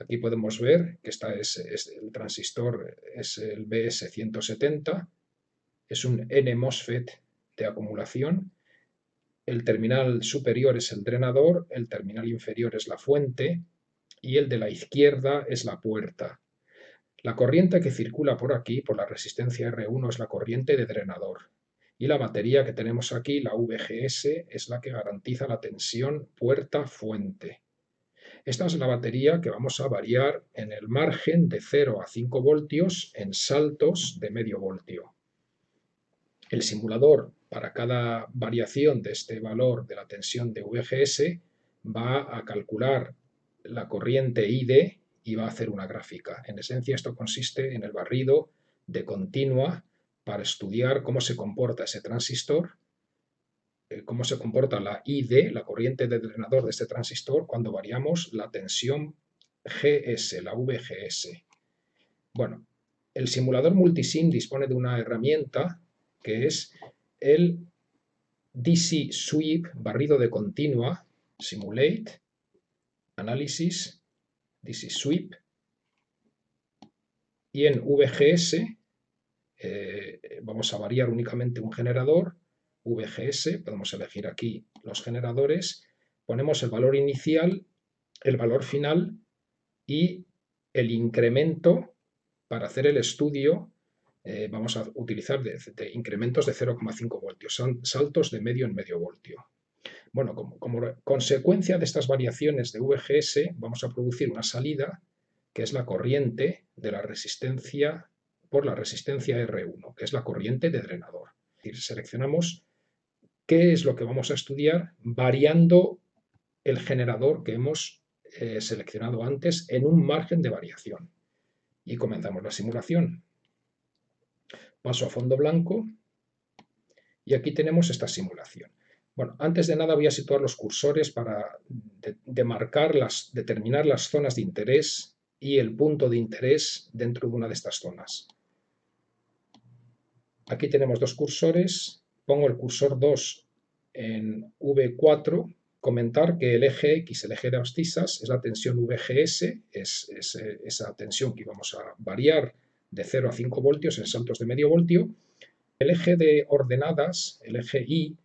Aquí podemos ver que el transistor es el BS170, es un N-MOSFET de acumulación. El terminal superior es el drenador, el terminal inferior es la fuente y el de la izquierda es la puerta. La corriente que circula por aquí, por la resistencia R1, es la corriente de drenador. Y la batería que tenemos aquí, la VGS, es la que garantiza la tensión puerta-fuente. Esta es la batería que vamos a variar en el margen de 0 a 5 voltios en saltos de medio voltio. El simulador para cada variación de este valor de la tensión de VGS va a calcular la corriente ID y va a hacer una gráfica. En esencia, esto consiste en el barrido de continua para estudiar cómo se comporta ese transistor, cómo se comporta la ID, la corriente de drenador de este transistor, cuando variamos la tensión GS, la VGS. Bueno, el simulador multisim dispone de una herramienta que es el DC Sweep, barrido de continua, Simulate, Análisis, DC Sweep, y en VGS vamos a variar únicamente un generador, VGS, podemos elegir aquí los generadores, ponemos el valor inicial, el valor final y el incremento para hacer el estudio. Vamos a utilizar de incrementos de 0,5 voltios, son saltos de medio en medio voltio. Bueno, como consecuencia de estas variaciones de VGS, vamos a producir una salida que es la corriente de la resistencia por la resistencia R1, que es la corriente de drenador. Es decir, seleccionamos qué es lo que vamos a estudiar variando el generador que hemos seleccionado antes en un margen de variación. Y comenzamos la simulación. Paso a fondo blanco y aquí tenemos esta simulación. Bueno, antes de nada voy a situar los cursores para determinar las zonas de interés y el punto de interés dentro de una de estas zonas. Aquí tenemos dos cursores, pongo el cursor 2 en V4, comentar que el eje X, el eje de abscisas, es la tensión VGS, es esa tensión que vamos a variar de 0 a 5 voltios en saltos de medio voltio. El eje de ordenadas, el eje Y,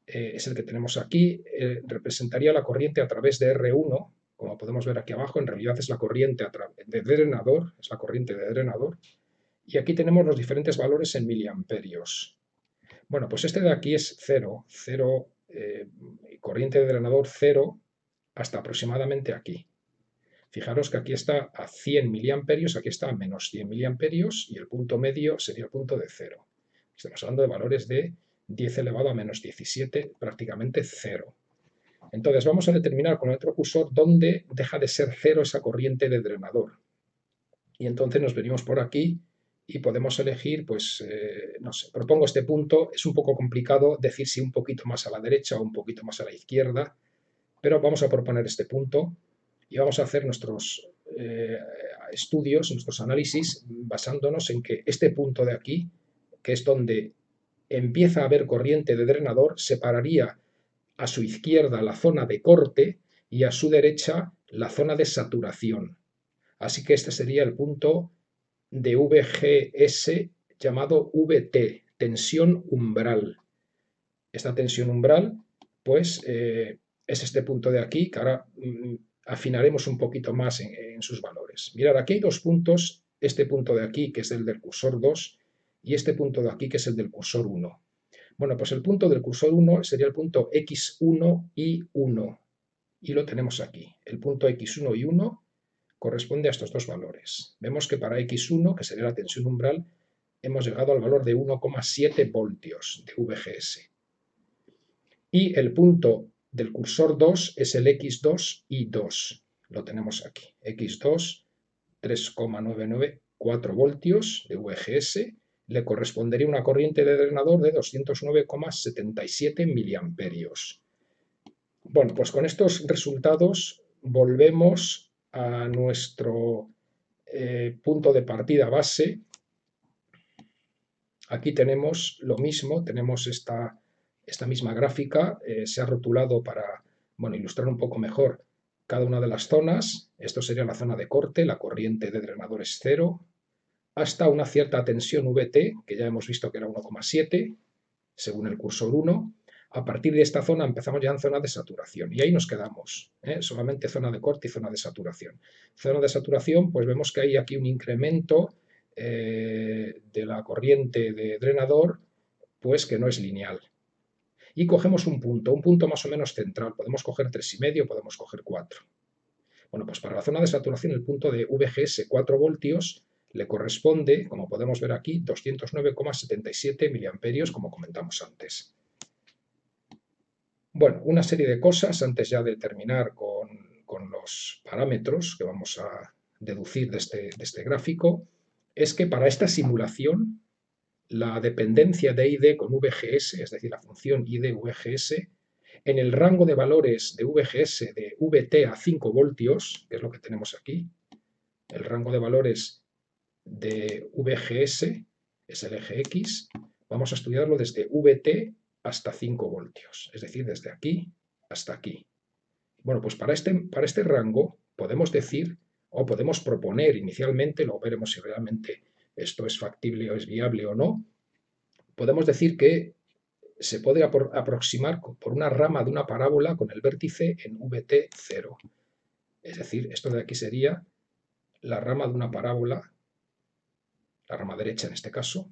es el que tenemos aquí, representaría la corriente a través de R1, como podemos ver aquí abajo, en realidad es la corriente de drenador, es la corriente de drenador, y aquí tenemos los diferentes valores en miliamperios. Bueno, pues este de aquí es 0, corriente de drenador 0 hasta aproximadamente aquí. Fijaros que aquí está a 100 miliamperios, aquí está a menos 100 miliamperios y el punto medio sería el punto de 0. Estamos hablando de valores de 10 elevado a menos 17, prácticamente 0. Entonces vamos a determinar con el otro cursor dónde deja de ser 0 esa corriente de drenador. Y entonces nos venimos por aquí y podemos elegir, pues, no sé, propongo este punto. Es un poco complicado decir si un poquito más a la derecha o un poquito más a la izquierda, pero vamos a proponer este punto y vamos a hacer nuestros estudios, nuestros análisis, basándonos en que este punto de aquí, que es donde empieza a haber corriente de drenador, separaría a su izquierda la zona de corte y a su derecha la zona de saturación. Así que este sería el punto de VGS llamado VT, tensión umbral. Esta tensión umbral, pues, es este punto de aquí, que ahora afinaremos un poquito más en sus valores. Mirad, aquí hay dos puntos, este punto de aquí, que es el del cursor 2, y este punto de aquí, que es el del cursor 1. Bueno, pues el punto del cursor 1 sería el punto X1 y 1, y lo tenemos aquí. El punto X1 y 1 corresponde a estos dos valores. Vemos que para X1, que sería la tensión umbral, hemos llegado al valor de 1,7 voltios de VGS. Y el punto del cursor 2 es el X2 y 2. Lo tenemos aquí. X2, 3,994 voltios de VGS. Le correspondería una corriente de drenador de 209,77 miliamperios. Bueno, pues con estos resultados volvemos a nuestro punto de partida base. Aquí tenemos lo mismo, tenemos esta misma gráfica, se ha rotulado para, bueno, ilustrar un poco mejor cada una de las zonas. Esto sería la zona de corte, la corriente de drenador es 0, hasta una cierta tensión VT, que ya hemos visto que era 1,7, según el cursor 1. A partir de esta zona empezamos ya en zona de saturación y ahí nos quedamos, solamente zona de corte y zona de saturación. Zona de saturación, pues vemos que hay aquí un incremento de la corriente de drenador, pues que no es lineal. Y cogemos un punto más o menos central. Podemos coger 3,5, podemos coger 4. Bueno, pues para la zona de saturación el punto de VGS 4 voltios le corresponde, como podemos ver aquí, 209,77 miliamperios, como comentamos antes. Bueno, una serie de cosas antes ya de terminar con los parámetros que vamos a deducir de este gráfico, es que para esta simulación la dependencia de ID con VGS, es decir, la función ID-VGS, en el rango de valores de VGS de VT a 5 voltios, que es lo que tenemos aquí, el rango de valores de VGS es el eje X, vamos a estudiarlo desde VT hasta 5 voltios, es decir, desde aquí hasta aquí. Bueno, pues para este rango podemos decir o podemos proponer inicialmente, luego veremos si realmente esto es factible o es viable o no, podemos decir que se puede aproximar por una rama de una parábola con el vértice en VT0. Es decir, esto de aquí sería la rama de una parábola, la rama derecha en este caso,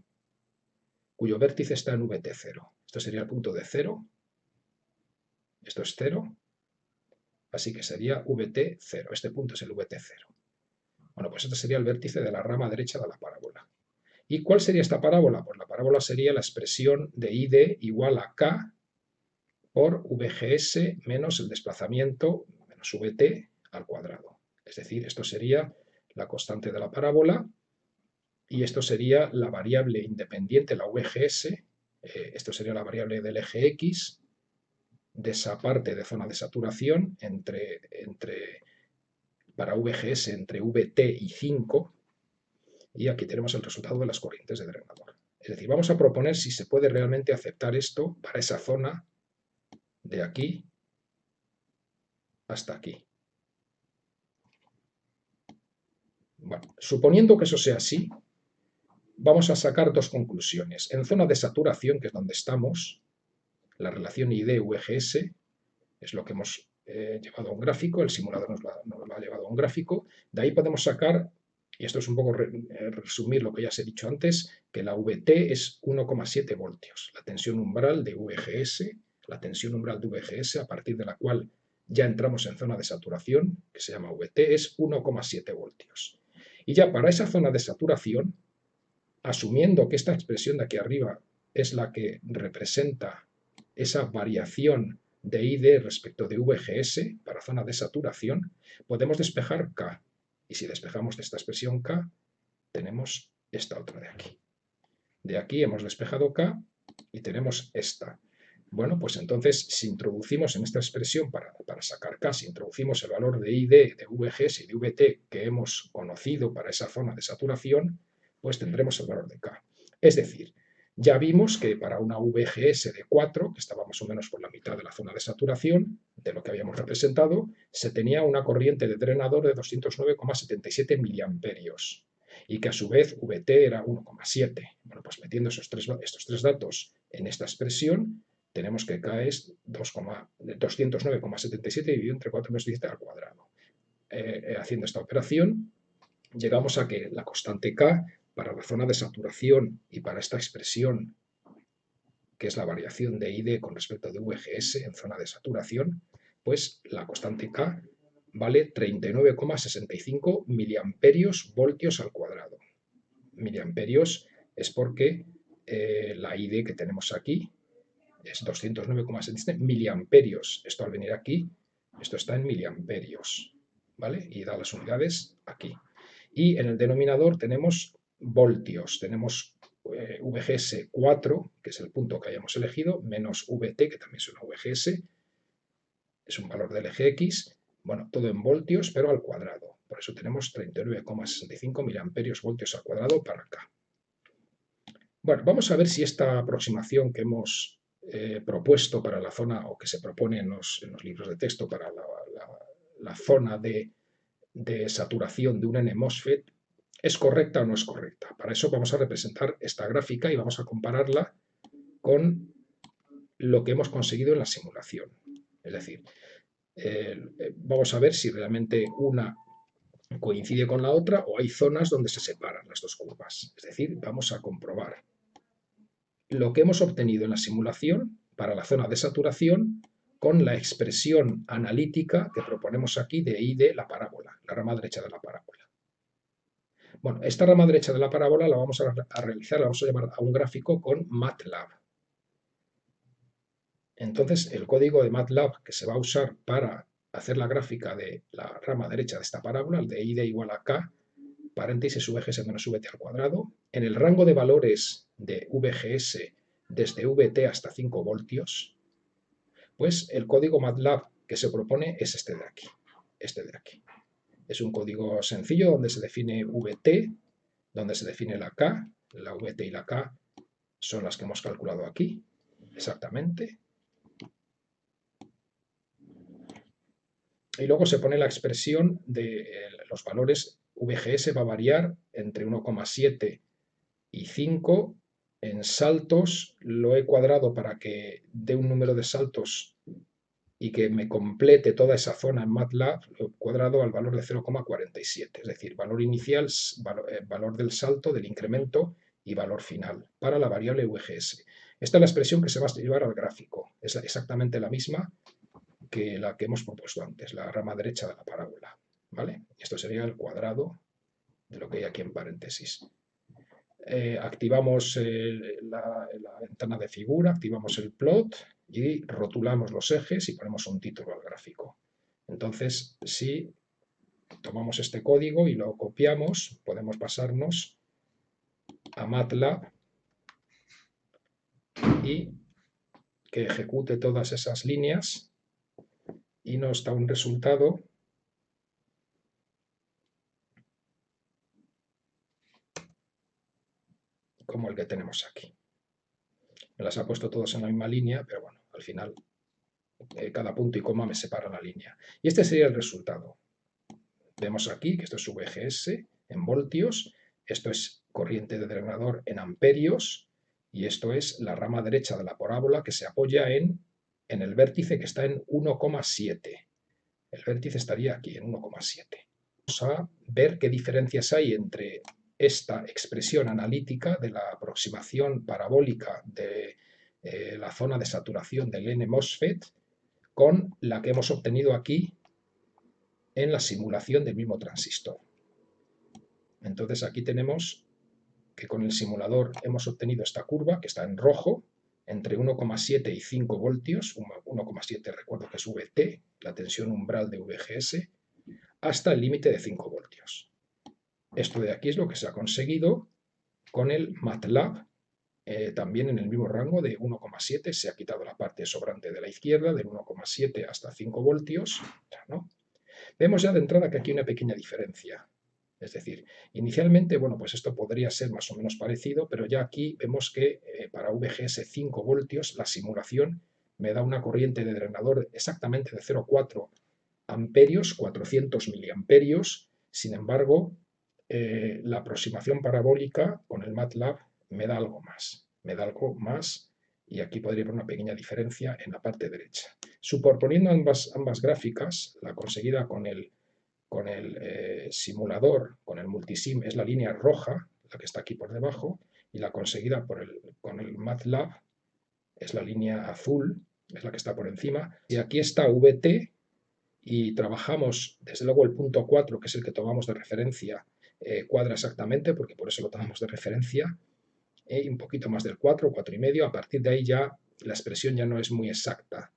cuyo vértice está en VT0. Esto sería el punto de 0, esto es 0, así que sería VT0. Este punto es el VT0. Bueno, pues este sería el vértice de la rama derecha de la parábola. ¿Y cuál sería esta parábola? Pues la parábola sería la expresión de ID igual a K por VGS menos el desplazamiento menos VT al cuadrado. Es decir, esto sería la constante de la parábola y esto sería la variable independiente, la VGS, esto sería la variable del eje X, de esa parte de zona de saturación para VGS entre VT y 5, y aquí tenemos el resultado de las corrientes de drenador. Es decir, vamos a proponer si se puede realmente aceptar esto para esa zona de aquí hasta aquí. Bueno, suponiendo que eso sea así, vamos a sacar dos conclusiones. En zona de saturación, que es donde estamos, la relación ID-VGS es lo que hemos llevado a un gráfico, el simulador nos lo ha llevado a un gráfico. De ahí podemos sacar, y esto es un poco resumir lo que ya os he dicho antes, que la VT es 1,7 voltios. La tensión umbral de VGS, la tensión umbral de VGS, a partir de la cual ya entramos en zona de saturación, que se llama VT, es 1,7 voltios. Y ya para esa zona de saturación, asumiendo que esta expresión de aquí arriba es la que representa esa variación de ID respecto de VGS para zona de saturación, podemos despejar K. Y si despejamos de esta expresión K, tenemos esta otra de aquí. De aquí hemos despejado K y tenemos esta. Bueno, pues entonces si introducimos en esta expresión para sacar K, si introducimos el valor de ID, de VGS y de VT que hemos conocido para esa zona de saturación, pues tendremos el valor de K. Es decir, ya vimos que para una VGS de 4, que estaba más o menos por la mitad de la zona de saturación, de lo que habíamos representado, se tenía una corriente de drenador de 209,77 miliamperios y que a su vez VT era 1,7. Bueno, pues metiendo estos tres datos en esta expresión, tenemos que K es 209,77 dividido entre 4,17 al cuadrado. Haciendo esta operación, llegamos a que la constante K para la zona de saturación y para esta expresión, que es la variación de ID con respecto de VGS en zona de saturación, pues la constante K vale 39,65 miliamperios voltios al cuadrado. Miliamperios es porque la ID que tenemos aquí es 209,77 miliamperios. Esto al venir aquí, esto está en miliamperios, ¿vale? Y da las unidades aquí. Y en el denominador tenemos voltios, tenemos VGS 4, que es el punto que hayamos elegido, menos VT, que también es una VGS, es un valor del eje X, bueno, todo en voltios, pero al cuadrado. Por eso tenemos 39,65 miliamperios voltios al cuadrado para acá. Bueno, vamos a ver si esta aproximación que hemos propuesto para la zona, o que se propone en los libros de texto para la zona de saturación de un N-MOSFET es correcta o no es correcta. Para eso vamos a representar esta gráfica y vamos a compararla con lo que hemos conseguido en la simulación. Es decir, vamos a ver si realmente una coincide con la otra o hay zonas donde se separan las dos curvas. Es decir, vamos a comprobar lo que hemos obtenido en la simulación para la zona de saturación con la expresión analítica que proponemos aquí de I de la parábola, la rama derecha de la parábola. Bueno, esta rama derecha de la parábola la vamos a realizar, la vamos a llevar a un gráfico con MATLAB. Entonces, el código de MATLAB que se va a usar para hacer la gráfica de la rama derecha de esta parábola, el de I de igual a K, paréntesis VGS menos VT al cuadrado, en el rango de valores de VGS desde VT hasta 5 voltios, pues el código MATLAB que se propone es este de aquí. Este de aquí. Es un código sencillo donde se define VT, donde se define la K, la VT y la K son las que hemos calculado aquí, exactamente. Y luego se pone la expresión de los valores VGS va a variar entre 1,7 y 5. En saltos lo he cuadrado para que dé un número de saltos y que me complete toda esa zona en MATLAB, lo he cuadrado al valor de 0,47, es decir, valor inicial, valor del salto, del incremento y valor final para la variable VGS. Esta es la expresión que se va a llevar al gráfico, es exactamente la misma que la que hemos propuesto antes, la rama derecha de la parábola, ¿vale? Esto sería el cuadrado de lo que hay aquí en paréntesis. Activamos la ventana de figura, activamos el plot y rotulamos los ejes y ponemos un título al gráfico. Entonces, si tomamos este código y lo copiamos, podemos pasarnos a MATLAB y que ejecute todas esas líneas y nos da un resultado como el que tenemos aquí. Me las ha puesto todas en la misma línea, pero bueno, al final cada punto y coma me separa la línea. Y este sería el resultado. Vemos aquí que esto es VGS en voltios, esto es corriente de drenador en amperios y esto es la rama derecha de la parábola que se apoya en el vértice que está en 1,7. El vértice estaría aquí en 1,7. Vamos a ver qué diferencias hay entre esta expresión analítica de la aproximación parabólica de la zona de saturación del N-MOSFET con la que hemos obtenido aquí en la simulación del mismo transistor. Entonces aquí tenemos que con el simulador hemos obtenido esta curva que está en rojo entre 1,7 y 5 voltios, 1,7 recuerdo que es VT, la tensión umbral de VGS, hasta el límite de 5 voltios. Esto de aquí es lo que se ha conseguido con el MATLAB, también en el mismo rango de 1,7, se ha quitado la parte sobrante de la izquierda, del 1,7 hasta 5 voltios, ¿no? Vemos ya de entrada que aquí hay una pequeña diferencia. Es decir, inicialmente, bueno, pues esto podría ser más o menos parecido, pero ya aquí vemos que para VGS 5 voltios la simulación me da una corriente de drenador exactamente de 0,4 amperios, 400 miliamperios. Sin embargo, la aproximación parabólica con el MATLAB me da algo más y aquí podría haber una pequeña diferencia en la parte derecha. Superponiendo ambas gráficas, la conseguida con el simulador, con el multisim, es la línea roja, la que está aquí por debajo, y la conseguida con el MATLAB es la línea azul, es la que está por encima. Y aquí está VT y trabajamos, desde luego el punto 4, que es el que tomamos de referencia, cuadra exactamente, porque por eso lo tomamos de referencia, y un poquito más del 4, 4,5, a partir de ahí ya la expresión ya no es muy exacta.